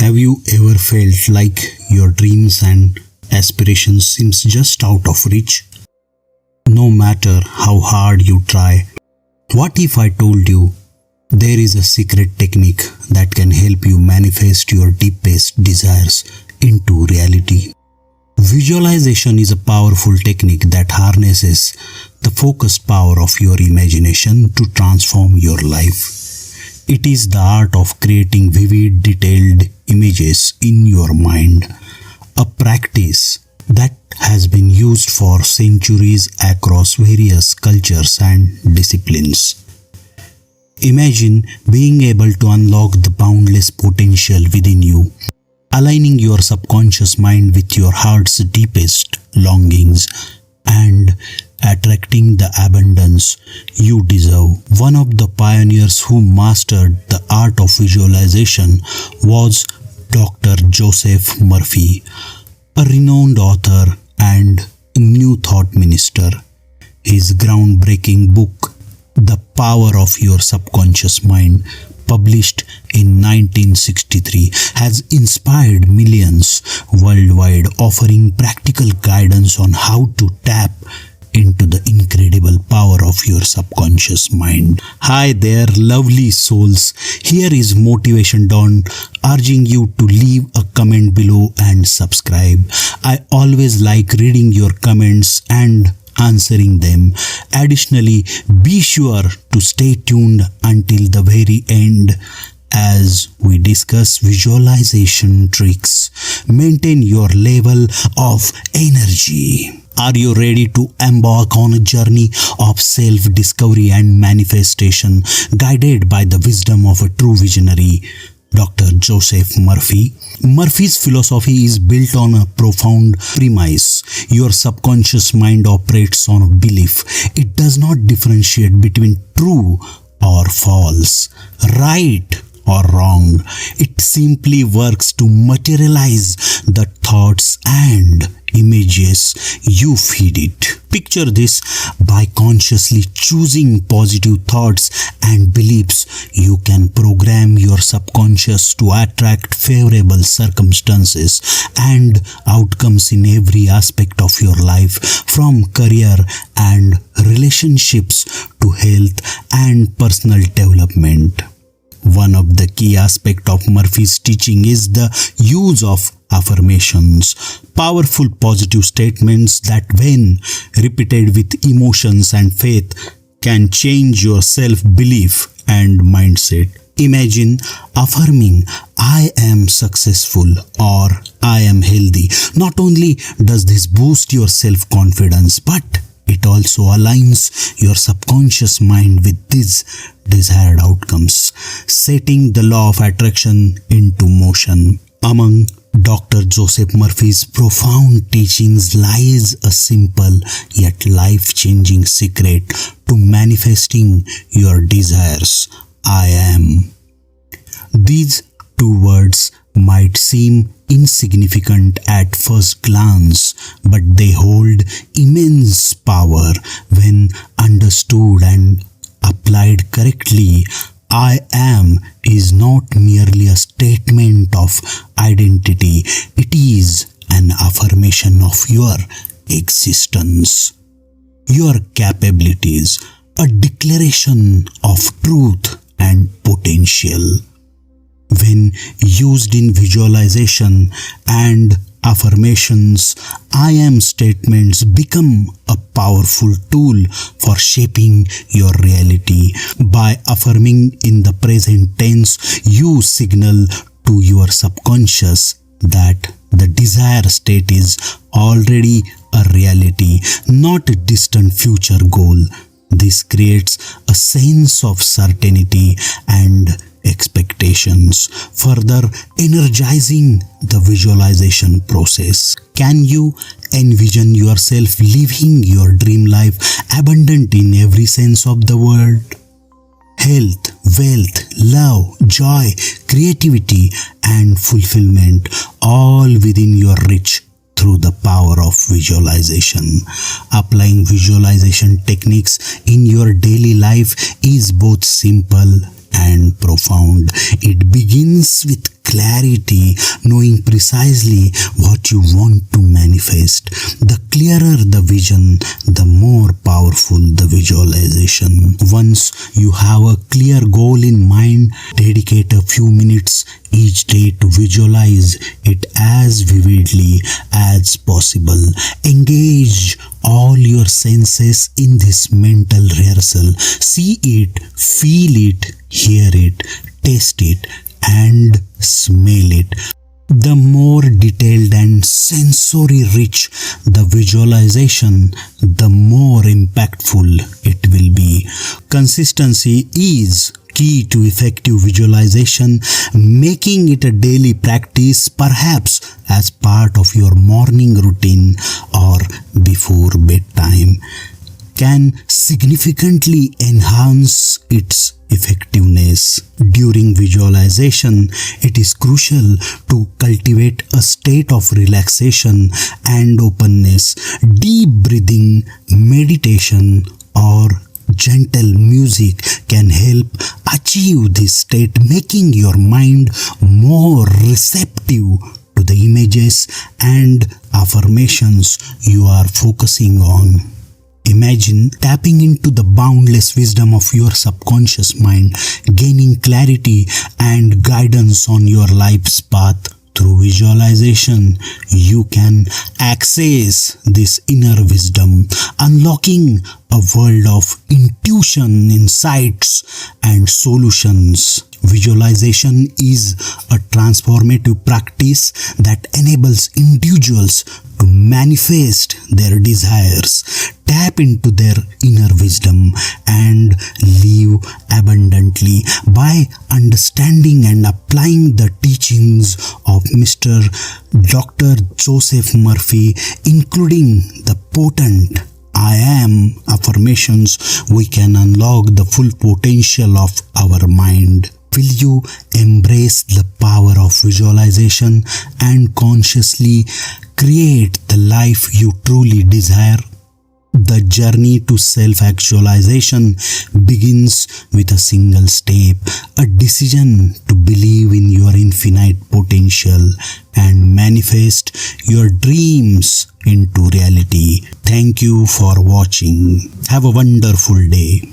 Have you ever felt like your dreams and aspirations seems just out of reach? No matter how hard you try, what if I told you there is a secret technique that can help you manifest your deepest desires into reality? Visualization is a powerful technique that harnesses the focused power of your imagination to transform your life. It is the art of creating vivid, detailed images in your mind, a practice that has been used for centuries across various cultures and disciplines. Imagine being able to unlock the boundless potential within you, aligning your subconscious mind with your heart's deepest longings and attracting the abundance you deserve. One of the pioneers who mastered the art of visualization was Dr. Joseph Murphy, a renowned author and New Thought minister. His groundbreaking book, The Power of Your Subconscious Mind, published in 1963, has inspired millions worldwide, offering practical guidance on how to tap into the incredible power of your subconscious mind. Hi there, lovely souls. Here is MotivationDon urging you to leave a comment below and subscribe. I always like reading your comments and answering them. Additionally, be sure to stay tuned until the very end as we discuss visualization tricks. Maintain your level of energy. Are you ready to embark on a journey of self-discovery and manifestation guided by the wisdom of a true visionary, Dr. Joseph Murphy? Murphy's philosophy is built on a profound premise. Your subconscious mind operates on a belief. It does not differentiate between true or false, right or wrong. It simply works to materialize the thoughts and images you feed it. Picture this: by consciously choosing positive thoughts and beliefs, you can program your subconscious to attract favorable circumstances and outcomes in every aspect of your life, from career and relationships to health and personal development. One of the key aspects of Murphy's teaching is the use of affirmations, powerful positive statements that, when repeated with emotions and faith, can change your self-belief and mindset. Imagine affirming, "I am successful" or "I am healthy." Not only does this boost your self-confidence, but it also aligns your subconscious mind with these desired outcomes, setting the law of attraction into motion. Among Dr. Joseph Murphy's profound teachings lies a simple yet life-changing secret to manifesting your desires: I am. These two words might seem insignificant at first glance, but they hold immense power when understood and applied correctly. I am is not merely a statement of identity, it is an affirmation of your existence, your capabilities, a declaration of truth and potential. When used in visualization and affirmations, I am statements become a powerful tool for shaping your reality. By affirming in the present tense, you signal to your subconscious that the desired state is already a reality, not a distant future goal. This creates a sense of certainty and expectations, further energizing the visualization process. Can you envision yourself living your dream life, abundant in every sense of the word? Health, wealth, love, joy, creativity, and fulfillment, all within your reach through the power of visualization. Applying visualization techniques in your daily life is both simple and profound. It begins with clarity, knowing precisely what you want to manifest. The clearer the vision, the more powerful the visualization. Once you have a clear goal in mind, dedicate a few minutes each day to visualize it as vividly as possible. Engage all your senses in this mental rehearsal. See it, feel it, hear it, taste it, and smell it. The more detailed and sensory rich the visualization, the more impactful it will be. Consistency is key to effective visualization. Making it a daily practice, perhaps as part of your morning routine or before bedtime, can significantly enhance its effectiveness. During visualization, it is crucial to cultivate a state of relaxation and openness. Deep breathing, meditation, or gentle music can help achieve this state, making your mind more receptive to the images and affirmations you are focusing on. Imagine tapping into the boundless wisdom of your subconscious mind, gaining clarity and guidance on your life's path. Through visualization, you can access this inner wisdom, unlocking a world of intuition, insights, and solutions. Visualization is a transformative practice that enables individuals to manifest their desires, tap into their inner wisdom, and live abundantly. By understanding and applying the teachings of Mr. Dr. Joseph Murphy, including the potent I am affirmations, we can unlock the full potential of our mind. Will you embrace the power of visualization and consciously create the life you truly desire? The journey to self-actualization begins with a single step, a decision to believe in your infinite potential and manifest your dreams into reality. Thank you for watching. Have a wonderful day.